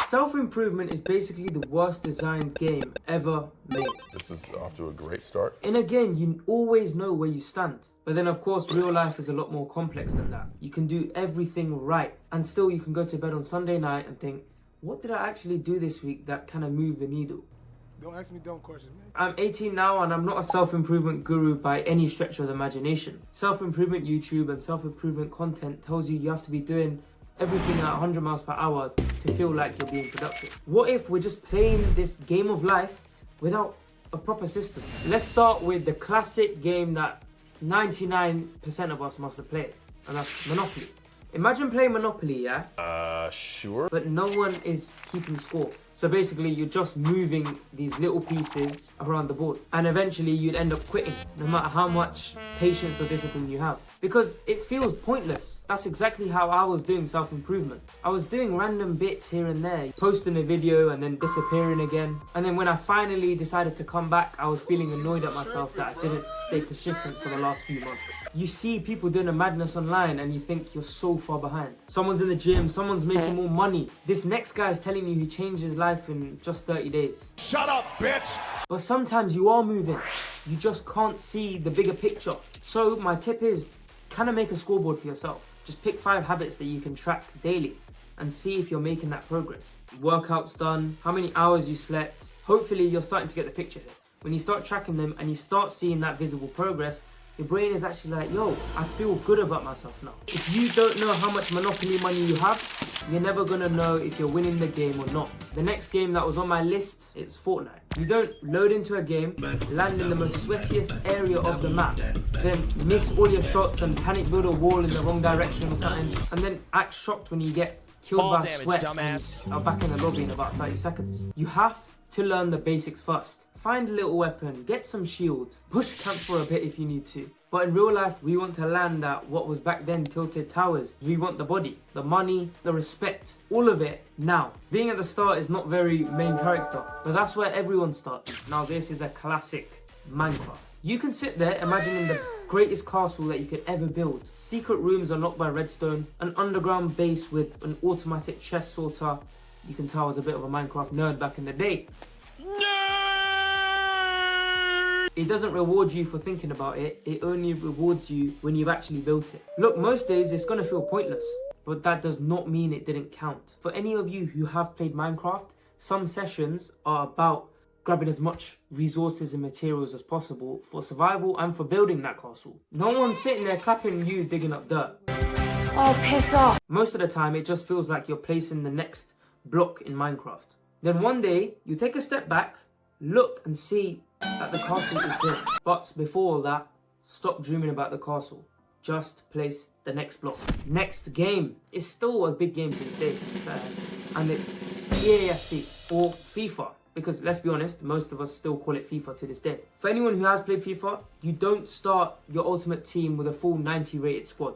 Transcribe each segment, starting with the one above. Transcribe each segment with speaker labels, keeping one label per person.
Speaker 1: Self-improvement is basically the worst designed game ever made.
Speaker 2: This is off to a great start.
Speaker 1: In a game, you always know where you stand. But then of course, real life is a lot more complex than that. You can do everything right, and still you can go to bed on Sunday night and think, what did I actually do this week that kind of moved the needle?
Speaker 3: Don't ask me dumb questions, man.
Speaker 1: I'm 18 now and I'm not a self-improvement guru by any stretch of the imagination. Self-improvement YouTube and self-improvement content tells you have to be doing everything at 100 miles per hour to feel like you're being productive. What if we're just playing this game of life without a proper system? Let's start with the classic game that 99% of us must have played, and that's Monopoly. Imagine playing Monopoly, yeah?
Speaker 2: Sure.
Speaker 1: But no one is keeping score. So basically, you're just moving these little pieces around the board. And eventually, you'd end up quitting, no matter how much patience or discipline you have. Because it feels pointless. That's exactly how I was doing self-improvement. I was doing random bits here and there, posting a video and then disappearing again. And then when I finally decided to come back, I was feeling annoyed at myself that I didn't stay consistent for the last few months. You see people doing a madness online and you think you're so far behind. Someone's in the gym, someone's making more money. This next guy is telling you he changed his life in just 30 days.
Speaker 4: Shut up, bitch!
Speaker 1: But sometimes you are moving. You just can't see the bigger picture. So my tip is, kind of make a scoreboard for yourself. Just pick 5 habits that you can track daily and see if you're making that progress. Workouts done, how many hours you slept. Hopefully you're starting to get the picture here. When you start tracking them and you start seeing that visible progress, your brain is actually like, yo, I feel good about myself now. If you don't know how much Monopoly money you have, you're never gonna know if you're winning the game or not. The next game that was on my list, it's Fortnite. You don't load into a game, land in the most sweatiest area of the map, then miss all your shots and panic build a wall in the wrong direction or something, and then act shocked when you get killed
Speaker 4: Ball
Speaker 1: by
Speaker 4: damage,
Speaker 1: sweat
Speaker 4: dumbass.
Speaker 1: and are back in the lobby in about 30 seconds. You have to learn the basics first. Find a little weapon, get some shield, push camp for a bit if you need to. But in real life, we want to land at what was back then tilted towers. We want the body, the money, the respect, all of it now. Being at the start is not very main character, but that's where everyone starts. Now this is a classic Minecraft. You can sit there imagining the greatest castle that you could ever build. Secret rooms unlocked by redstone, an underground base with an automatic chest sorter. You can tell I was a bit of a Minecraft nerd back in the day. It doesn't reward you for thinking about it, it only rewards you when you've actually built it. Look, most days it's gonna feel pointless, but that does not mean it didn't count. For any of you who have played Minecraft, some sessions are about grabbing as much resources and materials as possible for survival and for building that castle. No one's sitting there clapping you digging up dirt.
Speaker 5: Oh, piss off.
Speaker 1: Most of the time, it just feels like you're placing the next block in Minecraft. Then one day, you take a step back, look and see that the castle is built. But before all that, stop dreaming about the castle. Just place the next block. Next game is still a big game to this day, and it's EAFC or FIFA. Because let's be honest, most of us still call it FIFA to this day. For anyone who has played FIFA, you don't start your ultimate team with a full 90 rated squad.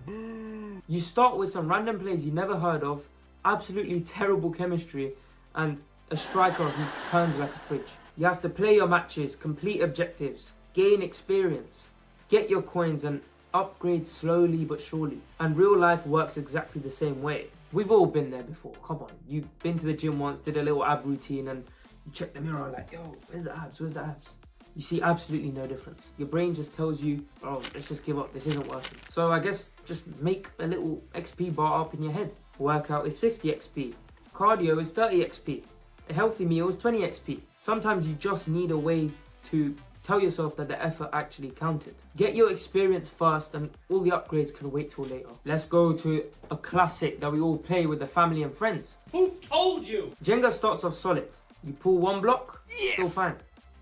Speaker 1: You start with some random players you never heard of, absolutely terrible chemistry, and a striker who turns like a fridge. You have to play your matches, complete objectives, gain experience, get your coins and upgrade slowly but surely. And real life works exactly the same way. We've all been there before, come on. You've been to the gym once, did a little ab routine and you check the mirror like, yo, where's the abs, where's the abs? You see absolutely no difference. Your brain just tells you, oh, let's just give up, this isn't working. So I guess just make a little XP bar up in your head. Workout is 50 XP, cardio is 30 XP. A healthy meal is 20 XP. Sometimes you just need a way to tell yourself that the effort actually counted. Get your experience first and all the upgrades can wait till later. Let's go to a classic that we all play with the family and friends.
Speaker 4: Who told you?
Speaker 1: Jenga starts off solid. You pull one block, still fine.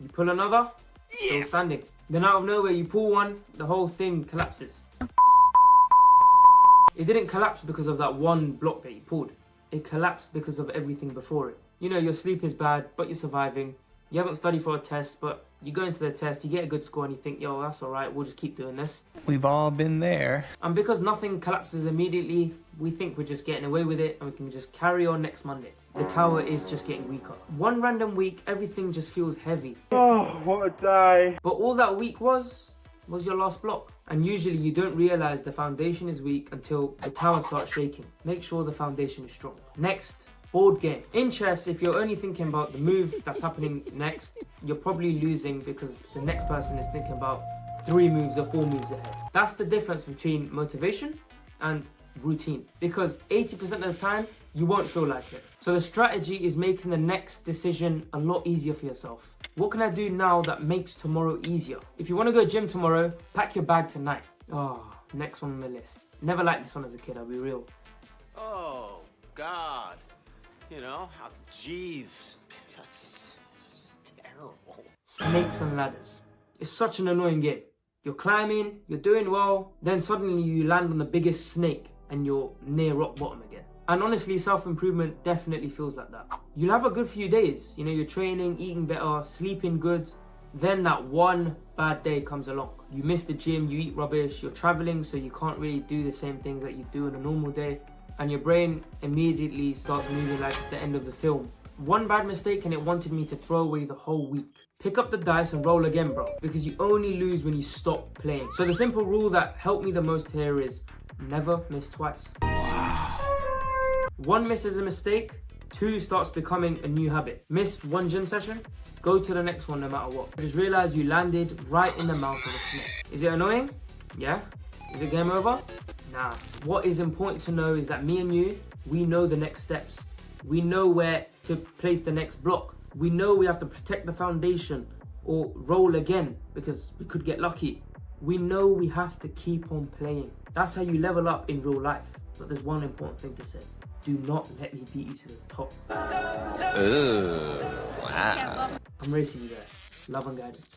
Speaker 1: You pull another, still standing. Then out of nowhere you pull one, the whole thing collapses. It didn't collapse because of that one block that you pulled. It collapsed because of everything before it. You know, your sleep is bad, but you're surviving. You haven't studied for a test, but you go into the test, you get a good score and you think, yo, that's all right, we'll just keep doing this.
Speaker 6: We've all been there.
Speaker 1: And because nothing collapses immediately, we think we're just getting away with it and we can just carry on next Monday. The tower is just getting weaker. One random week, everything just feels heavy.
Speaker 7: Oh, what a day.
Speaker 1: But all that week was your last block. And usually you don't realize the foundation is weak until the tower starts shaking. Make sure the foundation is strong. Next, board game. In chess, if you're only thinking about the move that's happening next, you're probably losing because the next person is thinking about 3 moves or 4 moves ahead. That's the difference between motivation and routine, because 80% of the time you won't feel like it. So the strategy is making the next decision a lot easier for yourself. What can I do now that makes tomorrow easier? If you want to go gym tomorrow, pack your bag tonight. Oh, next one on the list. Never liked this one as a kid, I'll be real.
Speaker 8: Oh, God. You know, jeez. That's terrible.
Speaker 1: Snakes and ladders. It's such an annoying game. You're climbing, you're doing well, then suddenly you land on the biggest snake and you're near rock bottom again. And honestly, self-improvement definitely feels like that. You'll have a good few days. You know, you're training, eating better, sleeping good. Then that one bad day comes along. You miss the gym, you eat rubbish, you're traveling, so you can't really do the same things that you do on a normal day. And your brain immediately starts moving like it's the end of the film. One bad mistake and it wanted me to throw away the whole week. Pick up the dice and roll again, bro, because you only lose when you stop playing. So the simple rule that helped me the most here is never miss twice. Wow. 1 miss is a mistake, 2 starts becoming a new habit. Missed 1 gym session, go to the next one no matter what. Just realize you landed right in the mouth of a snake. Is it annoying? Yeah. Is it game over? Nah. What is important to know is that me and you, we know the next steps. We know where to place the next block. We know we have to protect the foundation or roll again because we could get lucky. We know we have to keep on playing. That's how you level up in real life. But there's one important thing to say. Do not let me beat you to the top.
Speaker 8: Wow.
Speaker 1: I'm racing you there. Love and guidance.